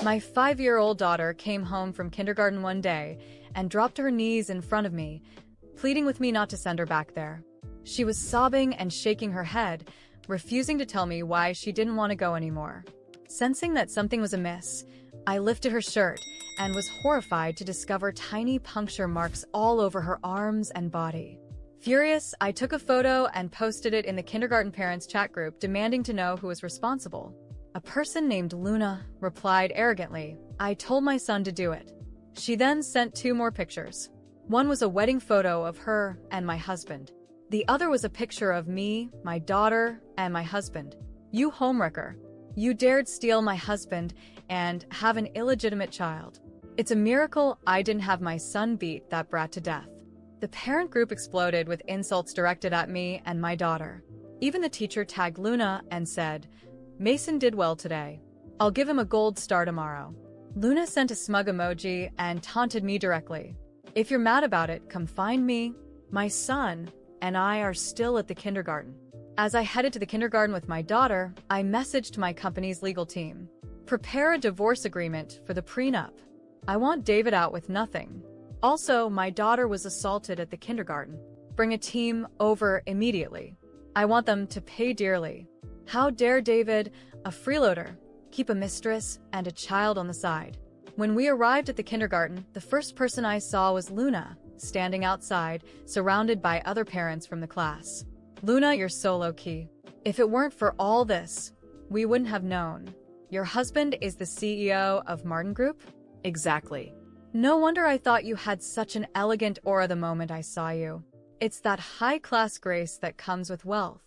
My 5-year-old daughter came home from kindergarten one day and dropped to her knees in front of me, pleading with me not to send her back there. She was sobbing and shaking her head, refusing to tell me why she didn't want to go anymore. Sensing that something was amiss, I lifted her shirt and was horrified to discover tiny puncture marks all over her arms and body. Furious, I took a photo and posted it in the kindergarten parents chat group, demanding to know who was responsible. A person named Luna replied arrogantly, "I told my son to do it." She then sent 2 more pictures. One was a wedding photo of her and my husband. The other was a picture of me, my daughter, and my husband. "You homewrecker. You dared steal my husband and have an illegitimate child. It's a miracle I didn't have my son beat that brat to death." The parent group exploded with insults directed at me and my daughter. Even the teacher tagged Luna and said, "Mason did well today. I'll give him a gold star tomorrow." Luna sent a smug emoji and taunted me directly. "If you're mad about it, come find me. My son and I are still at the kindergarten." As I headed to the kindergarten with my daughter, I messaged my company's legal team. "Prepare a divorce agreement for the prenup. I want David out with nothing. Also, my daughter was assaulted at the kindergarten. Bring a team over immediately. I want them to pay dearly. How dare David, a freeloader, keep a mistress and a child on the side?" When we arrived at the kindergarten, the first person I saw was Luna, standing outside, surrounded by other parents from the class. "Luna, you're so low-key. If it weren't for all this, we wouldn't have known. Your husband is the CEO of Martin Group?" "Exactly. No wonder I thought you had such an elegant aura the moment I saw you. It's that high-class grace that comes with wealth.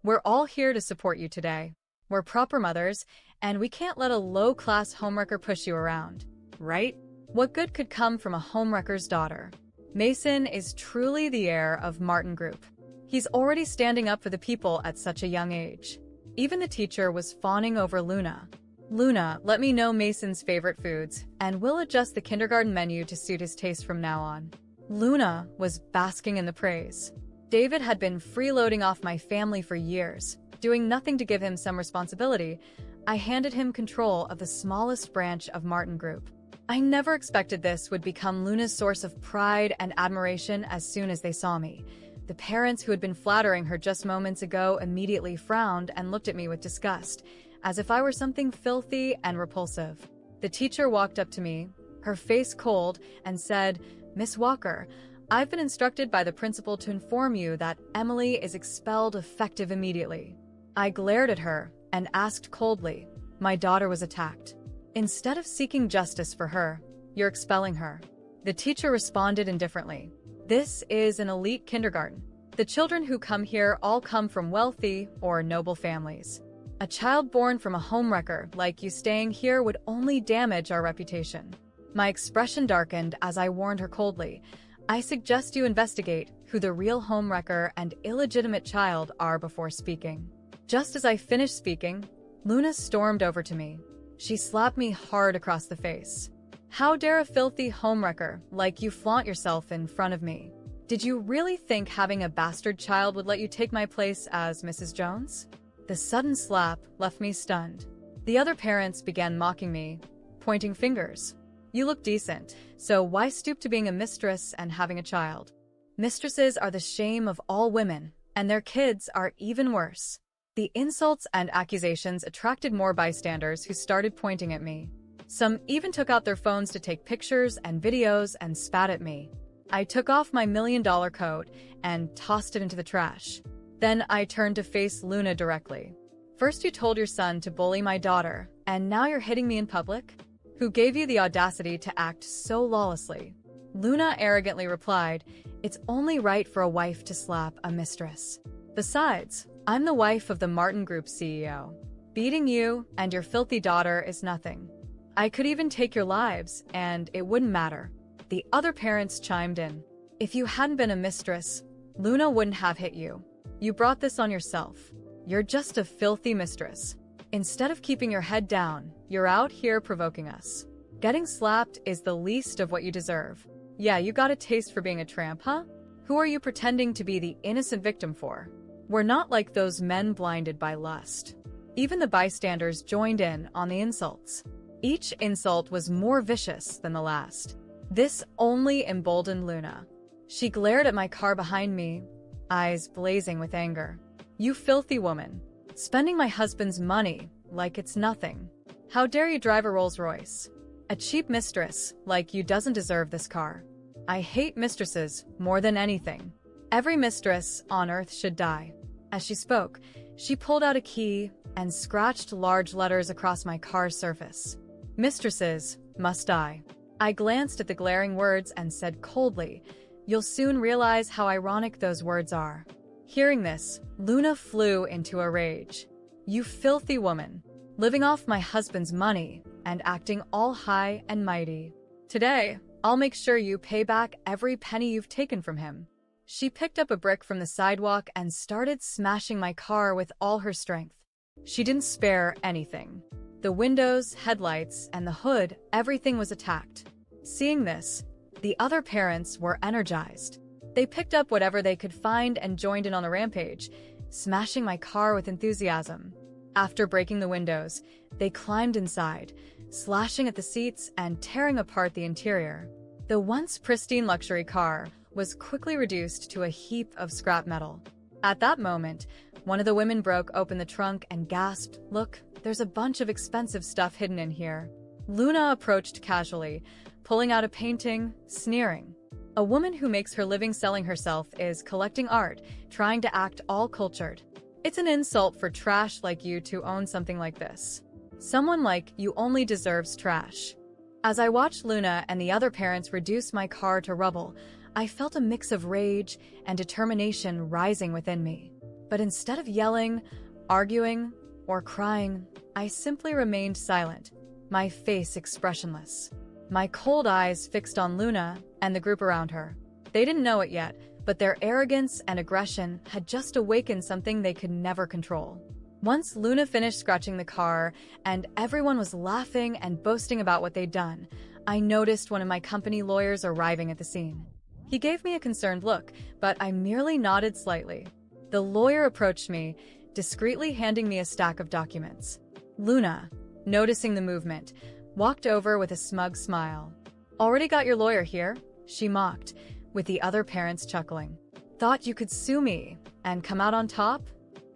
We're all here to support you today. We're proper mothers, and we can't let a low-class homewrecker push you around. Right? What good could come from a homewrecker's daughter? Mason is truly the heir of Martin Group. He's already standing up for the people at such a young age." Even the teacher was fawning over Luna. "Luna, let me know Mason's favorite foods, and we'll adjust the kindergarten menu to suit his taste from now on." Luna was basking in the praise. David had been freeloading off my family for years, doing nothing to give him some responsibility. I handed him control of the smallest branch of Martin Group. I never expected this would become Luna's source of pride and admiration as soon as they saw me. The parents who had been flattering her just moments ago immediately frowned and looked at me with disgust, as if I were something filthy and repulsive. The teacher walked up to me, her face cold, and said, "Miss Walker, I've been instructed by the principal to inform you that Emily is expelled effective immediately." I glared at her and asked coldly, "My daughter was attacked. Instead of seeking justice for her, you're expelling her." The teacher responded indifferently, "This is an elite kindergarten. The children who come here all come from wealthy or noble families. A child born from a homewrecker like you staying here would only damage our reputation." My expression darkened as I warned her coldly, "I suggest you investigate who the real homewrecker and illegitimate child are before speaking." Just as I finished speaking, Luna stormed over to me. She slapped me hard across the face. "How dare a filthy homewrecker like you flaunt yourself in front of me? Did you really think having a bastard child would let you take my place as Mrs. Jones?" The sudden slap left me stunned. The other parents began mocking me, pointing fingers. "You look decent, so why stoop to being a mistress and having a child? Mistresses are the shame of all women, and their kids are even worse." The insults and accusations attracted more bystanders who started pointing at me. Some even took out their phones to take pictures and videos and spat at me. I took off my $1 million coat and tossed it into the trash. Then I turned to face Luna directly. "First you told your son to bully my daughter, and now you're hitting me in public? Who gave you the audacity to act so lawlessly?" Luna arrogantly replied, "It's only right for a wife to slap a mistress. Besides, I'm the wife of the Martin Group CEO. Beating you and your filthy daughter is nothing. I could even take your lives, and it wouldn't matter." The other parents chimed in. "If you hadn't been a mistress, Luna wouldn't have hit you. You brought this on yourself. You're just a filthy mistress. Instead of keeping your head down, you're out here provoking us. Getting slapped is the least of what you deserve. Yeah, you got a taste for being a tramp, huh? Who are you pretending to be the innocent victim for? We're not like those men blinded by lust." Even the bystanders joined in on the insults. Each insult was more vicious than the last. This only emboldened Luna. She glared at my car behind me, eyes blazing with anger. "You filthy woman, spending my husband's money like it's nothing. How dare you drive a Rolls-Royce? A cheap mistress like you doesn't deserve this car. I hate mistresses more than anything. Every mistress on earth should die." As she spoke, she pulled out a key and scratched large letters across my car's surface. "Mistresses must die." I glanced at the glaring words and said coldly, "You'll soon realize how ironic those words are." Hearing this, Luna flew into a rage. "You filthy woman, living off my husband's money and acting all high and mighty. Today, I'll make sure you pay back every penny you've taken from him." She picked up a brick from the sidewalk and started smashing my car with all her strength. She didn't spare anything. The windows, headlights, and the hood, everything was attacked. Seeing this, the other parents were energized. They picked up whatever they could find and joined in on the rampage, smashing my car with enthusiasm. After breaking the windows, they climbed inside, slashing at the seats and tearing apart the interior. The once pristine luxury car was quickly reduced to a heap of scrap metal. At that moment, one of the women broke open the trunk and gasped, "Look, there's a bunch of expensive stuff hidden in here." Luna approached casually, pulling out a painting, sneering. "A woman who makes her living selling herself is collecting art, trying to act all cultured. It's an insult for trash like you to own something like this. Someone like you only deserves trash." As I watched Luna and the other parents reduce my car to rubble, I felt a mix of rage and determination rising within me. But instead of yelling, arguing, or crying, I simply remained silent, my face expressionless. My cold eyes fixed on Luna and the group around her. They didn't know it yet, but their arrogance and aggression had just awakened something they could never control. Once Luna finished scratching the car and everyone was laughing and boasting about what they'd done, I noticed one of my company lawyers arriving at the scene. He gave me a concerned look, but I merely nodded slightly. The lawyer approached me, discreetly handing me a stack of documents. Luna, noticing the movement, walked over with a smug smile. "Already got your lawyer here?" she mocked, with the other parents chuckling. "Thought you could sue me and come out on top?"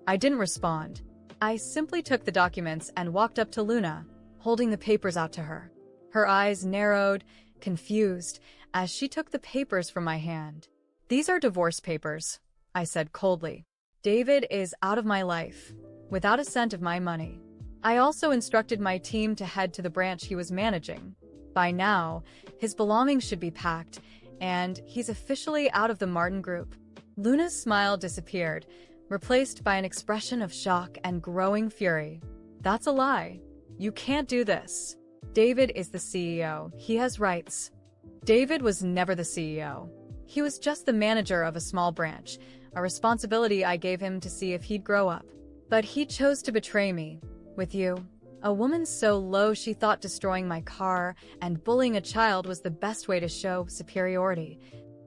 I didn't respond. I simply took the documents and walked up to Luna, holding the papers out to her. Her eyes narrowed, confused, as she took the papers from my hand. "These are divorce papers," I said coldly. "David is out of my life, without a cent of my money. I also instructed my team to head to the branch he was managing. By now, his belongings should be packed, and he's officially out of the Martin Group." Luna's smile disappeared, replaced by an expression of shock and growing fury. "That's a lie. You can't do this. David is the CEO. He has rights." David was never the CEO. He was just the manager of a small branch, a responsibility I gave him to see if he'd grow up. But he chose to betray me. With you, a woman so low she thought destroying my car and bullying a child was the best way to show superiority.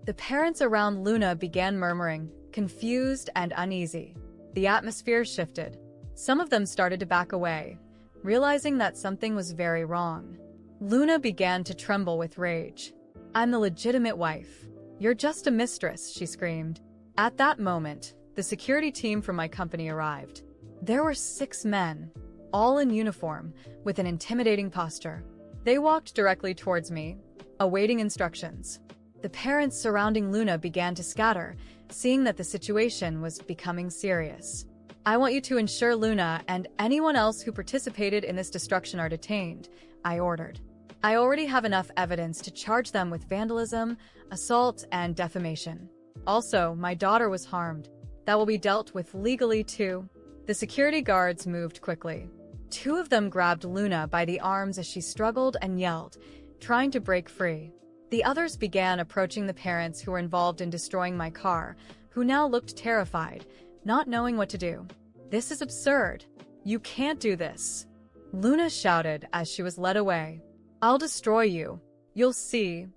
The parents around Luna began murmuring, confused and uneasy. The atmosphere shifted. Some of them started to back away, realizing that something was very wrong. Luna began to tremble with rage. "I'm the legitimate wife. You're just a mistress," she screamed. At that moment, the security team from my company arrived. There were 6 men, all in uniform, with an intimidating posture. They walked directly towards me, awaiting instructions. The parents surrounding Luna began to scatter, seeing that the situation was becoming serious. "I want you to ensure Luna and anyone else who participated in this destruction are detained," I ordered. "I already have enough evidence to charge them with vandalism, assault, and defamation. Also, my daughter was harmed. That will be dealt with legally too." The security guards moved quickly. 2 of them grabbed Luna by the arms as she struggled and yelled, trying to break free. The others began approaching the parents who were involved in destroying my car, who now looked terrified, not knowing what to do. "This is absurd. You can't do this," Luna shouted as she was led away. "I'll destroy you. You'll see."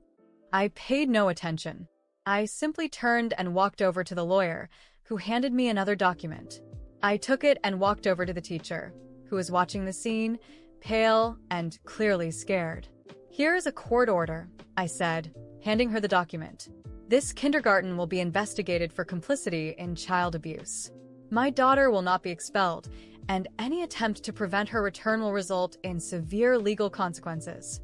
I paid no attention. I simply turned and walked over to the lawyer, who handed me another document. I took it and walked over to the teacher, who was watching the scene, pale and clearly scared. "Here is a court order," I said, handing her the document. "This kindergarten will be investigated for complicity in child abuse. My daughter will not be expelled, and any attempt to prevent her return will result in severe legal consequences.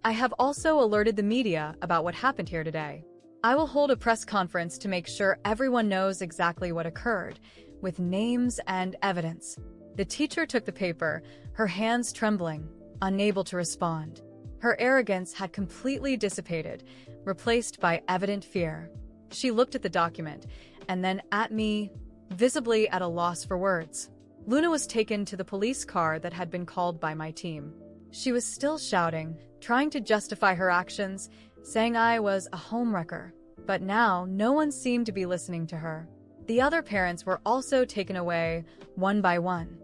I have also alerted the media about what happened here today. I will hold a press conference to make sure everyone knows exactly what occurred, with names and evidence." The teacher took the paper, her hands trembling, unable to respond. Her arrogance had completely dissipated, replaced by evident fear. She looked at the document, and then at me, visibly at a loss for words. Luna was taken to the police car that had been called by my team. She was still shouting, trying to justify her actions, saying I was a homewrecker. But now, no one seemed to be listening to her. The other parents were also taken away, one by one,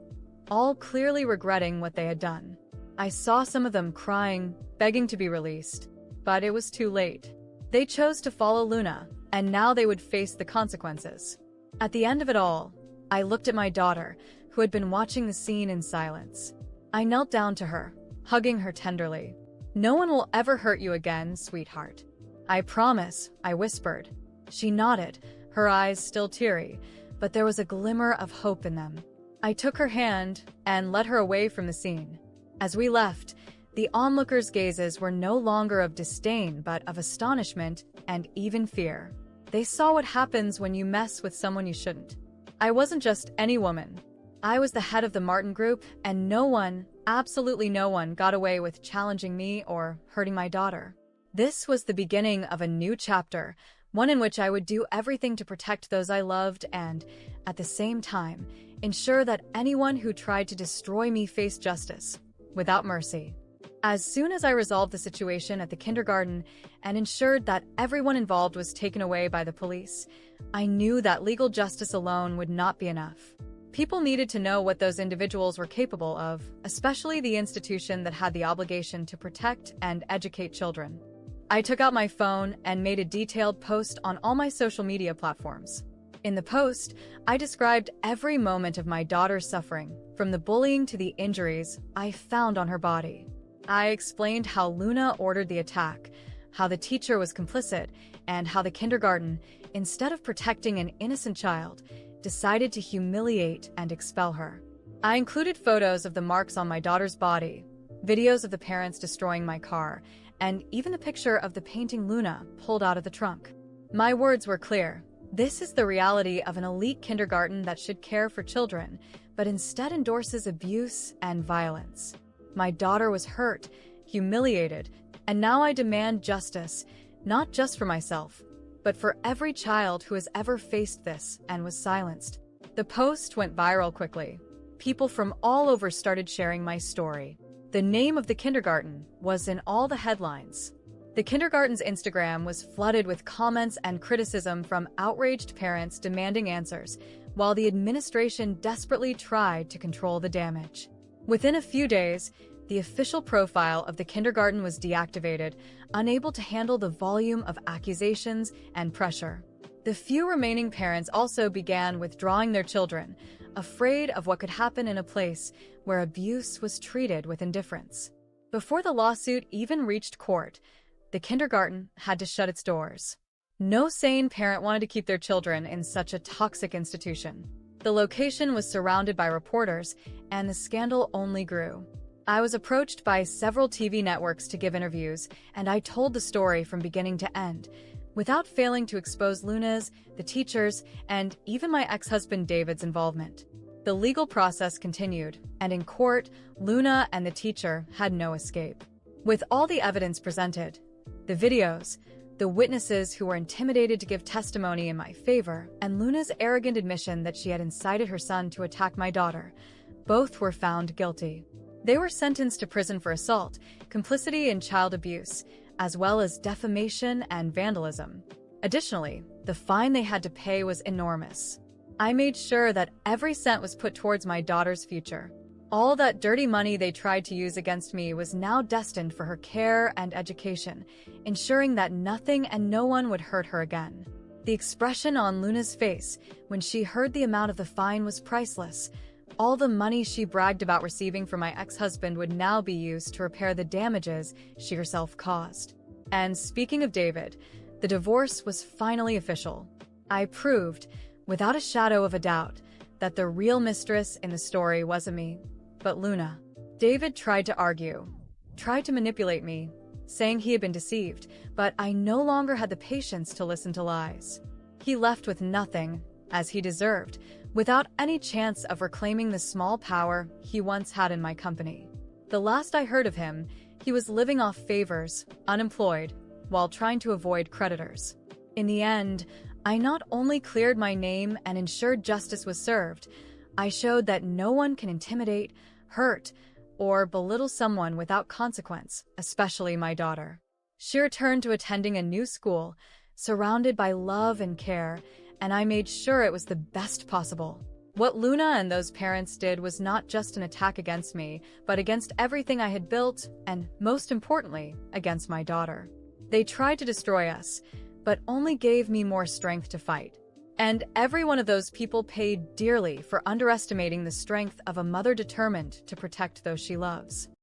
all clearly regretting what they had done. I saw some of them crying, begging to be released. But it was too late. They chose to follow Luna, and now they would face the consequences. At the end of it all, I looked at my daughter, who had been watching the scene in silence. I knelt down to her, hugging her tenderly. "No one will ever hurt you again, sweetheart. I promise," I whispered. She nodded, her eyes still teary, but there was a glimmer of hope in them. I took her hand and led her away from the scene. As we left, the onlookers' gazes were no longer of disdain but of astonishment and even fear. They saw what happens when you mess with someone you shouldn't. I wasn't just any woman. I was the head of the Martin Group, and no one, absolutely no one, got away with challenging me or hurting my daughter. This was the beginning of a new chapter, one in which I would do everything to protect those I loved and, at the same time, ensure that anyone who tried to destroy me faced justice, without mercy. As soon as I resolved the situation at the kindergarten and ensured that everyone involved was taken away by the police, I knew that legal justice alone would not be enough. People needed to know what those individuals were capable of, especially the institution that had the obligation to protect and educate children. I took out my phone and made a detailed post on all my social media platforms. In the post, I described every moment of my daughter's suffering, from the bullying to the injuries I found on her body. I explained how Luna ordered the attack, how the teacher was complicit, and how the kindergarten, instead of protecting an innocent child, decided to humiliate and expel her. I included photos of the marks on my daughter's body, videos of the parents destroying my car, and even a picture of the painting Luna pulled out of the trunk. My words were clear. This is the reality of an elite kindergarten that should care for children, but instead endorses abuse and violence. My daughter was hurt, humiliated, and now I demand justice, not just for myself, but for every child who has ever faced this and was silenced. The post went viral quickly. People from all over started sharing my story. The name of the kindergarten was in all the headlines. The kindergarten's Instagram was flooded with comments and criticism from outraged parents demanding answers, while the administration desperately tried to control the damage. Within a few days, the official profile of the kindergarten was deactivated, unable to handle the volume of accusations and pressure. The few remaining parents also began withdrawing their children, afraid of what could happen in a place where abuse was treated with indifference. Before the lawsuit even reached court, the kindergarten had to shut its doors. No sane parent wanted to keep their children in such a toxic institution. The location was surrounded by reporters, and the scandal only grew. I was approached by several TV networks to give interviews, and I told the story from beginning to end, without failing to expose Luna's, the teachers, and even my ex-husband David's involvement. The legal process continued, and in court, Luna and the teacher had no escape. With all the evidence presented, the videos, the witnesses who were intimidated to give testimony in my favor, and Luna's arrogant admission that she had incited her son to attack my daughter, both were found guilty. They were sentenced to prison for assault, complicity in child abuse, as well as defamation and vandalism. Additionally, the fine they had to pay was enormous. I made sure that every cent was put towards my daughter's future. All that dirty money they tried to use against me was now destined for her care and education, ensuring that nothing and no one would hurt her again. The expression on Luna's face when she heard the amount of the fine was priceless. All the money she bragged about receiving from my ex-husband would now be used to repair the damages she herself caused. And speaking of David, the divorce was finally official. I proved, without a shadow of a doubt, that the real mistress in the story wasn't me, but Luna. David tried to argue, tried to manipulate me, saying he had been deceived, but I no longer had the patience to listen to lies. He left with nothing, as he deserved, without any chance of reclaiming the small power he once had in my company. The last I heard of him, he was living off favors, unemployed, while trying to avoid creditors. In the end, I not only cleared my name and ensured justice was served, I showed that no one can intimidate, hurt, or belittle someone without consequence, especially my daughter. She returned to attending a new school, surrounded by love and care, and I made sure it was the best possible. What Luna and those parents did was not just an attack against me, but against everything I had built, and most importantly, against my daughter. They tried to destroy us, but only gave me more strength to fight. And every one of those people paid dearly for underestimating the strength of a mother determined to protect those she loves.